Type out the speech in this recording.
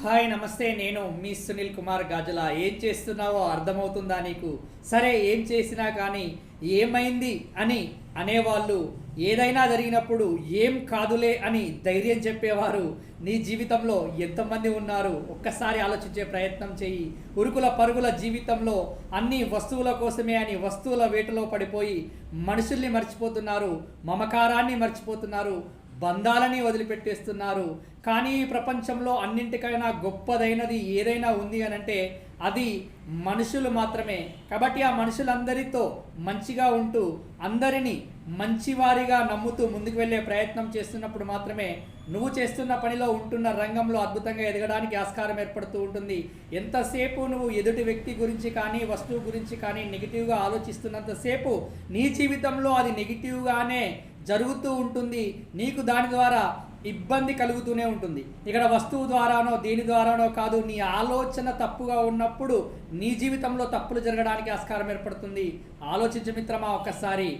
Hi నమస్తే, నేను మీ సునీల్ కుమార్ గాజుల. ఏం చేస్తున్నావో అర్థమవుతుందా నీకు? సరే, ఏం చేసినా కానీ ఏమైంది అని అనేవాళ్ళు, ఏదైనా జరిగినప్పుడు ఏం కాదులే అని ధైర్యం చెప్పేవారు నీ జీవితంలో ఎంతమంది ఉన్నారు? ఒక్కసారి ఆలోచించే ప్రయత్నం చెయ్యి. ఉరుకుల పరుగుల జీవితంలో అన్ని వస్తువుల కోసమే అని వస్తువుల వేటలో పడిపోయి మనుషుల్ని మర్చిపోతున్నారు, మమకారాన్ని మర్చిపోతున్నారు, బంధాలని వదిలిపెట్టేస్తున్నారు. కానీ ఈ ప్రపంచంలో అన్నింటికైనా గొప్పదైనది ఏదైనా ఉంది అని అంటే అది మనుషులు మాత్రమే. కాబట్టి ఆ మనుషులందరితో మంచిగా ఉంటూ అందరినీ మంచివారిగా నమ్ముతూ ముందుకు వెళ్ళే ప్రయత్నం చేస్తున్నప్పుడు మాత్రమే నువ్వు చేస్తున్న పనిలో ఉంటున్న రంగంలో అద్భుతంగా ఎదగడానికి ఆస్కారం ఏర్పడుతూ ఉంటుంది. ఎంతసేపు నువ్వు ఎదుటి వ్యక్తి గురించి కానీ వస్తువు గురించి కానీ నెగిటివ్గా ఆలోచిస్తున్నంతసేపు నీ జీవితంలో అది నెగిటివ్గానే జరుగుతూ ఉంటుంది. నీకు దాని ద్వారా ఇబ్బంది కలుగుతూనే ఉంటుంది. ఇక్కడ వస్తువు ద్వారానో దేని ద్వారానో కాదు, నీ ఆలోచన తప్పుగా ఉన్నప్పుడు నీ జీవితంలో తప్పులు జరగడానికి ఆస్కారం ఏర్పడుతుంది. ఆలోచించు మిత్రమా ఒక్కసారి.